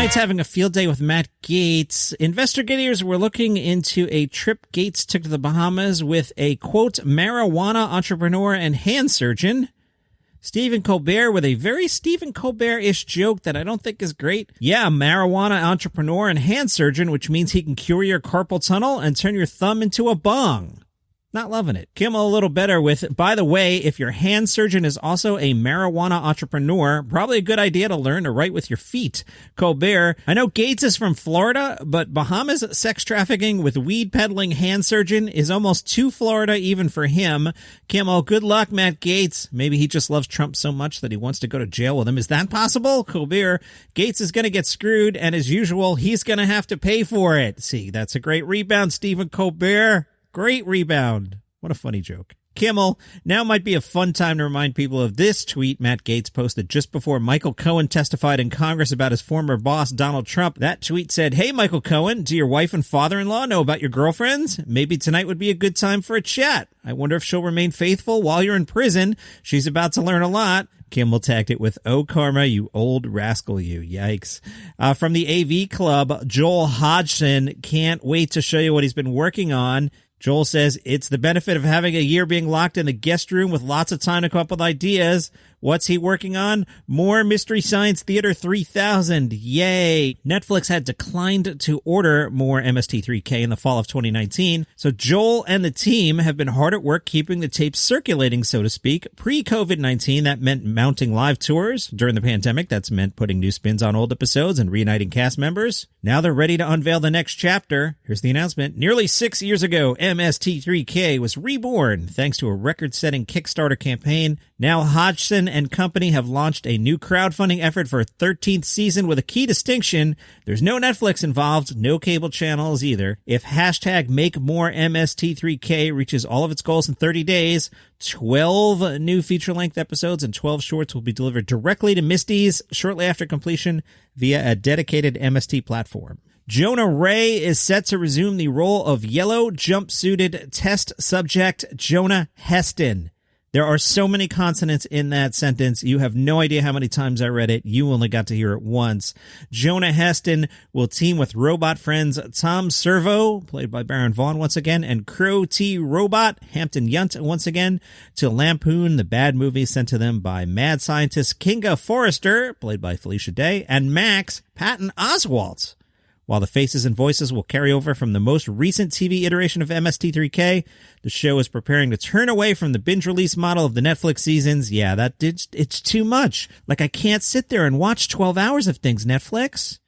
Night's having a field day with Matt Gaetz. Investigators were looking into a trip Gaetz took to the Bahamas with a, quote, marijuana entrepreneur and hand surgeon. Stephen Colbert with a very Stephen Colbert-ish joke that I don't think is great. Yeah, marijuana entrepreneur and hand surgeon, which means he can cure your carpal tunnel and turn your thumb into a bong. Not loving it. Kimmel a little better with, by the way, if your hand surgeon is also a marijuana entrepreneur, probably a good idea to learn to write with your feet. Colbert, I know Gaetz is from Florida, but Bahamas sex trafficking with weed peddling hand surgeon is almost too Florida even for him. Kimmel, good luck, Matt Gaetz. Maybe he just loves Trump so much that he wants to go to jail with him. Is that possible? Colbert, Gaetz is going to get screwed, and as usual, he's going to have to pay for it. See, that's a great rebound, Stephen Colbert. Great rebound. What a funny joke. Kimmel, now might be a fun time to remind people of this tweet Matt Gaetz posted just before Michael Cohen testified in Congress about his former boss, Donald Trump. That tweet said, "Hey, Michael Cohen, do your wife and father-in-law know about your girlfriends? Maybe tonight would be a good time for a chat. I wonder if she'll remain faithful while you're in prison. She's about to learn a lot." Kimmel tagged it with, "Oh, karma, you old rascal, you." Yikes. From the AV Club, Joel Hodgson can't wait to show you what he's been working on. Joel says it's the benefit of having a year being locked in the guest room with lots of time to come up with ideas. What's he working on? More Mystery Science Theater 3000. Yay. Netflix had declined to order more MST3K in the fall of 2019. So Joel and the team have been hard at work keeping the tapes circulating, so to speak. Pre-COVID-19, that meant mounting live tours. During the pandemic, that's meant putting new spins on old episodes and reuniting cast members. Now they're ready to unveil the next chapter. Here's the announcement. Nearly 6 years ago, MST3K was reborn thanks to a record-setting Kickstarter campaign. Now Hodgson and company have launched a new crowdfunding effort for a 13th season with a key distinction. There's no Netflix involved, no cable channels either. If hashtag #MakeMoreMST3K reaches all of its goals in 30 days, 12 new feature-length episodes and 12 shorts will be delivered directly to Misties shortly after completion via a dedicated MST platform. Jonah Ray is set to resume the role of yellow jumpsuited test subject Jonah Heston. There are so many consonants in that sentence. You have no idea how many times I read it. You only got to hear it once. Jonah Heston will team with robot friends Tom Servo, played by Baron Vaughn once again, and Crow T. Robot, Hampton Yount once again, to lampoon the bad movies sent to them by mad scientist Kinga Forrester, played by Felicia Day, and Max Patton Oswalt. While the faces and voices will carry over from the most recent TV iteration of MST3K, the show is preparing to turn away from the binge-release model of the Netflix seasons. Yeah, it's too much. Like, I can't sit there and watch 12 hours of things, Netflix.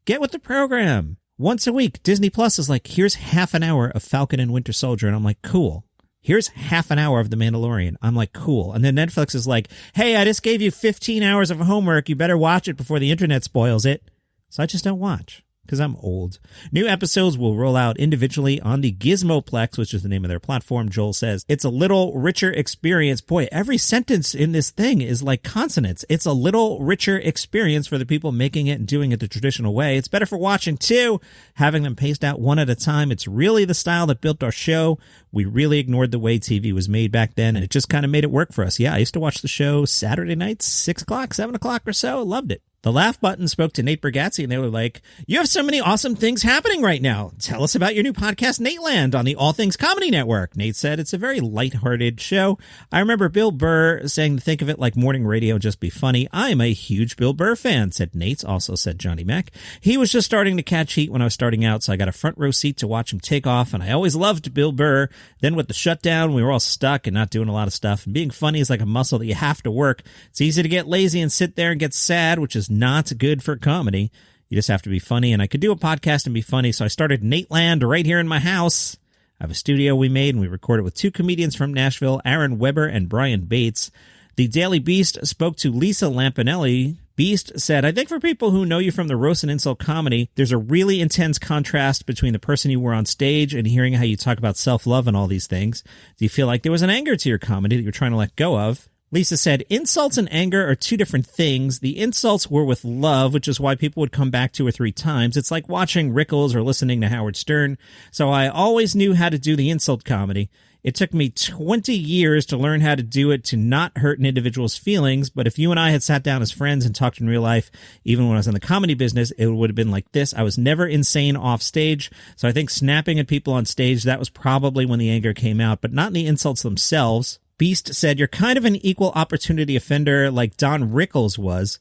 Get with the program. Once a week, Disney Plus is like, here's half an hour of Falcon and Winter Soldier, and I'm like, cool. Here's half an hour of The Mandalorian. I'm like, cool. And then Netflix is like, hey, I just gave you 15 hours of homework. You better watch it before the internet spoils it. So I just don't watch. Because I'm old. New episodes will roll out individually on the Gizmoplex, which is the name of their platform. Joel says it's a little richer experience. Boy, every sentence in this thing is like consonants. It's a little richer experience for the people making it and doing it the traditional way. It's better for watching too, having them paced out one at a time. It's really the style that built our show. We really ignored the way TV was made back then, and it just kind of made it work for us. Yeah, I used to watch the show Saturday nights, 6 o'clock, 7 o'clock or so. Loved it. The Laugh Button spoke to Nate Bargatze, and they were like, you have so many awesome things happening right now. Tell us about your new podcast, Nateland, on the All Things Comedy Network. Nate said it's a very lighthearted show. I remember Bill Burr saying to think of it like morning radio, just be funny. I'm a huge Bill Burr fan, said Nate, also said Johnny Mac. He was just starting to catch heat when I was starting out, so I got a front row seat to watch him take off, and I always loved Bill Burr. Then with the shutdown, we were all stuck and not doing a lot of stuff, and being funny is like a muscle that you have to work. It's easy to get lazy and sit there and get sad, which is not good for comedy. You just have to be funny, and I could do a podcast and be funny, so I started Nateland right here in my house. I have a studio we made, and we recorded with 2 comedians from Nashville, Aaron Weber and Brian Bates. The Daily Beast spoke to Lisa Lampanelli. Beast said, I think for people who know you from the roast and insult comedy, there's a really intense contrast between the person you were on stage and hearing how you talk about self-love and all these things. Do you feel like there was an anger to your comedy that you're trying to let go of? Lisa said, insults and anger are 2 different things. The insults were with love, which is why people would come back 2 or 3 times. It's like watching Rickles or listening to Howard Stern. So I always knew how to do the insult comedy. It took me 20 years to learn how to do it to not hurt an individual's feelings, but if you and I had sat down as friends and talked in real life, even when I was in the comedy business, it would have been like this. I was never insane off stage, so I think snapping at people on stage, that was probably when the anger came out, but not in the insults themselves. Beast said, you're kind of an equal opportunity offender like Don Rickles was.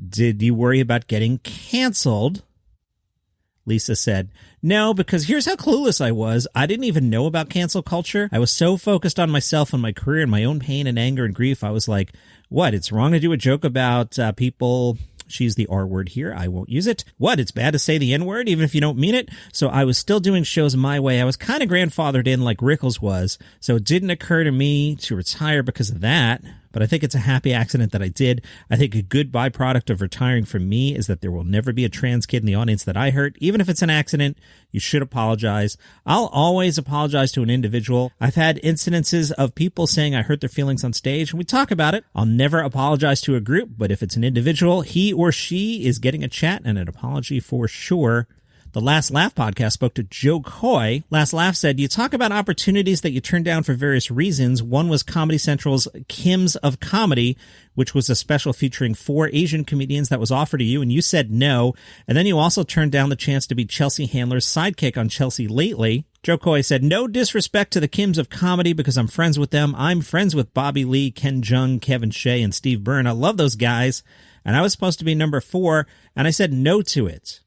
Did you worry about getting canceled? Lisa said, no, because here's how clueless I was. I didn't even know about cancel culture. I was so focused on myself and my career and my own pain and anger and grief. I was like, what? It's wrong to do a joke about people. She's the R word here. I won't use it. What? It's bad to say the N word, even if you don't mean it. So I was still doing shows my way. I was kind of grandfathered in like Rickles was. So it didn't occur to me to retire because of that. But I think it's a happy accident that I did. I think a good byproduct of retiring for me is that there will never be a trans kid in the audience that I hurt. Even if it's an accident, you should apologize. I'll always apologize to an individual. I've had incidences of people saying I hurt their feelings on stage, and we talk about it. I'll never apologize to a group, but if it's an individual, he or she is getting a chat and an apology for sure. The Last Laugh podcast spoke to Joe Coy. Last Laugh said, you talk about opportunities that you turned down for various reasons. One was Comedy Central's Kim's of Comedy, which was a special featuring 4 Asian comedians that was offered to you, and you said no. And then you also turned down the chance to be Chelsea Handler's sidekick on Chelsea Lately. Joe Coy said, no disrespect to the Kims of Comedy because I'm friends with them. I'm friends with Bobby Lee, Ken Jeong, Kevin Shea, and Steve Byrne. I love those guys. And I was supposed to be number 4, and I said no to it.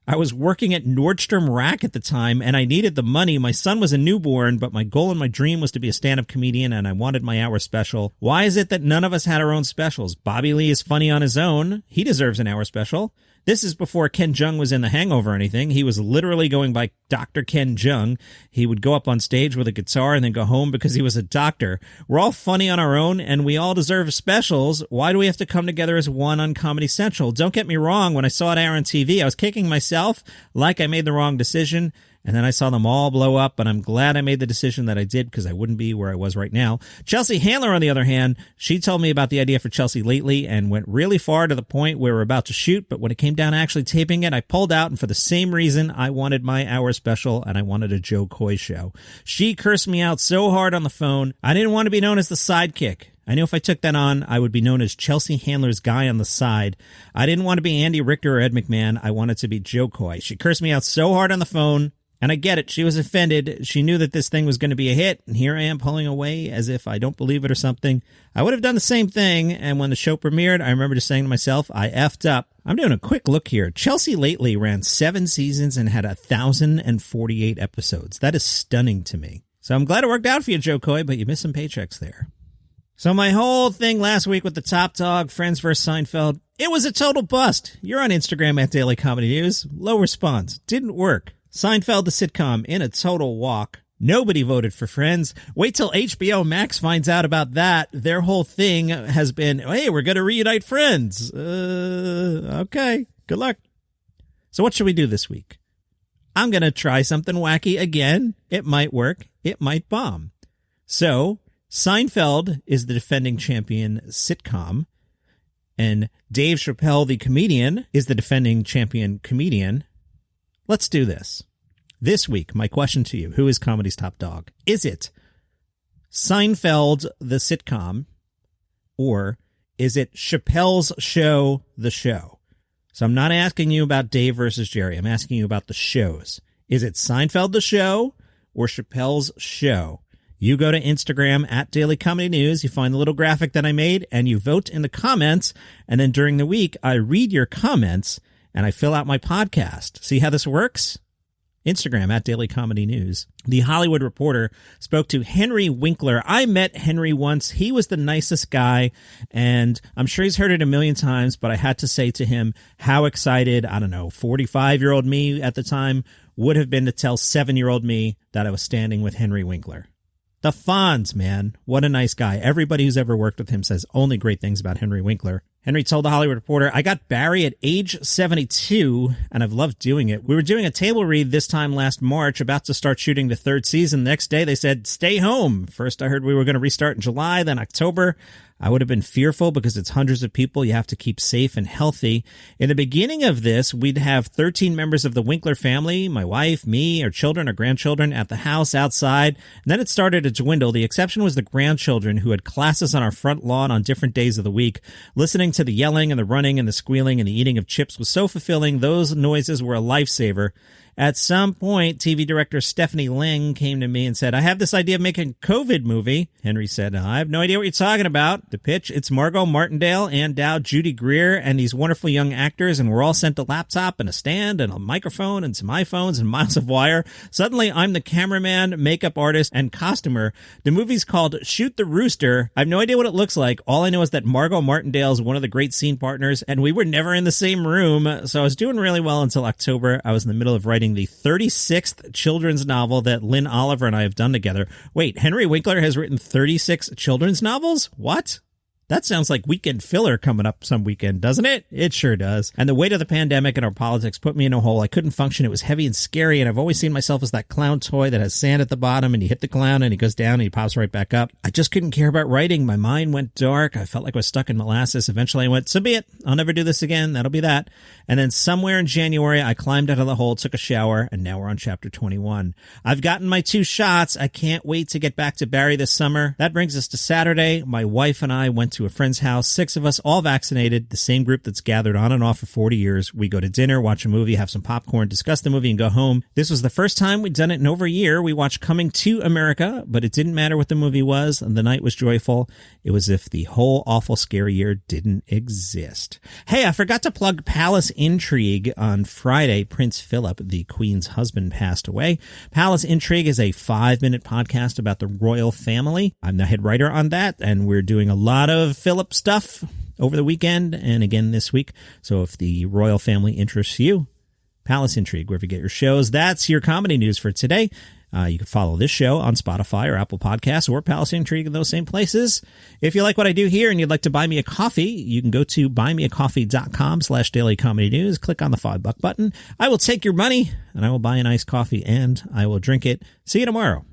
I was working at Nordstrom Rack at the time, and I needed the money. My son was a newborn, but my goal and my dream was to be a stand-up comedian, and I wanted my hour special. Why is it that none of us had our own specials? Bobby Lee is funny on his own. He deserves an hour special. This is before Ken Jeong was in The Hangover or anything. He was literally going by Dr. Ken Jeong. He would go up on stage with a guitar and then go home because he was a doctor. We're all funny on our own, and we all deserve specials. Why do we have to come together as one on Comedy Central? Don't get me wrong. When I saw it air on TV, I was kicking myself like I made the wrong decision. And then I saw them all blow up, but I'm glad I made the decision that I did because I wouldn't be where I was right now. Chelsea Handler, on the other hand, she told me about the idea for Chelsea Lately and went really far to the point where we're about to shoot. But when it came down to actually taping it, I pulled out. And for the same reason, I wanted my hour special and I wanted a Joe Coy show. She cursed me out so hard on the phone. I didn't want to be known as the sidekick. I knew if I took that on, I would be known as Chelsea Handler's guy on the side. I didn't want to be Andy Richter or Ed McMahon. I wanted to be Joe Coy. She cursed me out so hard on the phone. And I get it. She was offended. She knew that this thing was going to be a hit. And here I am pulling away as if I don't believe it or something. I would have done the same thing. And when the show premiered, I remember just saying to myself, I effed up. I'm doing a quick look here. Chelsea Lately ran 7 seasons and had 1,048 episodes. That is stunning to me. So I'm glad it worked out for you, Joe Coy, but you missed some paychecks there. So my whole thing last week with the Top Dog, Friends vs. Seinfeld, it was a total bust. You're on Instagram at Daily Comedy News. Low response. Didn't work. Seinfeld the sitcom in a total walk. Nobody voted for Friends. Wait till HBO Max finds out about that. Their whole thing has been, hey, we're going to reunite Friends. Okay, good luck. So what should we do this week? I'm going to try something wacky again. It might work. It might bomb. So Seinfeld is the defending champion sitcom, and Dave Chappelle, the comedian, is the defending champion comedian. Let's do this. This week, my question to you, who is comedy's top dog? Is it Seinfeld, the sitcom, or is it Chappelle's show, the show? So I'm not asking you about Dave versus Jerry. I'm asking you about the shows. Is it Seinfeld, the show, or Chappelle's show? You go to Instagram at Daily Comedy News, you find the little graphic that I made, and you vote in the comments, and then during the week, I read your comments, and I fill out my podcast. See how this works? Instagram at Daily Comedy News. The Hollywood Reporter spoke to Henry Winkler. I met Henry once. He was the nicest guy, and I'm sure he's heard it a million times, but I had to say to him how excited, 45-year-old me at the time would have been to tell 7-year-old me that I was standing with Henry Winkler. The Fonz, man. What a nice guy. Everybody who's ever worked with him says only great things about Henry Winkler. Henry told The Hollywood Reporter, I got Barry at age 72, and I've loved doing it. We were doing a table read this time last March, about to start shooting the 3rd season. The next day, they said, stay home. First, I heard we were going to restart in July, then October. I would have been fearful because it's hundreds of people. You have to keep safe and healthy. In the beginning of this, we'd have 13 members of the Winkler family, my wife, me, our children, our grandchildren at the house outside. And then it started to dwindle. The exception was the grandchildren who had classes on our front lawn on different days of the week. Listening to the yelling and the running and the squealing and the eating of chips was so fulfilling. Those noises were a lifesaver. At some point, TV director Stephanie Ling came to me and said, I have this idea of making a COVID movie. Henry said, I have no idea what you're talking about. The pitch, it's Margot Martindale, Ann Dowd, Judy Greer, and these wonderful young actors, and we're all sent a laptop and a stand and a microphone and some iPhones and miles of wire. Suddenly, I'm the cameraman, makeup artist, and costumer. The movie's called Shoot the Rooster. I have no idea what it looks like. All I know is that Margot Martindale is one of the great scene partners, and we were never in the same room, so I was doing really well until October. I was in the middle of writing the 36th children's novel that Lynn Oliver and I have done together. Wait, Henry Winkler has written 36 children's novels? What? That sounds like weekend filler coming up some weekend, doesn't it? It sure does. And the weight of the pandemic and our politics put me in a hole. I couldn't function. It was heavy and scary, and I've always seen myself as that clown toy that has sand at the bottom, and you hit the clown, and he goes down, and he pops right back up. I just couldn't care about writing. My mind went dark. I felt like I was stuck in molasses. Eventually, I went, so be it. I'll never do this again. That'll be that. And then somewhere in January, I climbed out of the hole, took a shower, and now we're on chapter 21. I've gotten my 2 shots. I can't wait to get back to Barrie this summer. That brings us to Saturday. My wife and I went to a friend's house. 6 of us, all vaccinated, the same group that's gathered on and off for 40 years. We go to dinner, watch a movie, have some popcorn, discuss the movie, and go home. This was the first time we'd done it in over a year. We watched Coming to America, but it didn't matter what the movie was, and the night was joyful. It was as if the whole awful scary year didn't exist. Hey, I forgot to plug Palace Intrigue. On Friday, Prince Philip, the Queen's husband, passed away. Palace Intrigue is a 5-minute podcast about the royal family. I'm the head writer on that, and we're doing a lot of Philip stuff over the weekend and again this week. So if the royal family interests you, Palace Intrigue, wherever you get your shows. That's your comedy news for today. You can follow this show on Spotify or Apple Podcasts or Palace Intrigue in those same places. If you like what I do here and you'd like to buy me a coffee, you can go to buymeacoffee.com/dailycomedynews. Click on the $5 button. I will take your money and I will buy an iced coffee and I will drink it. See you tomorrow.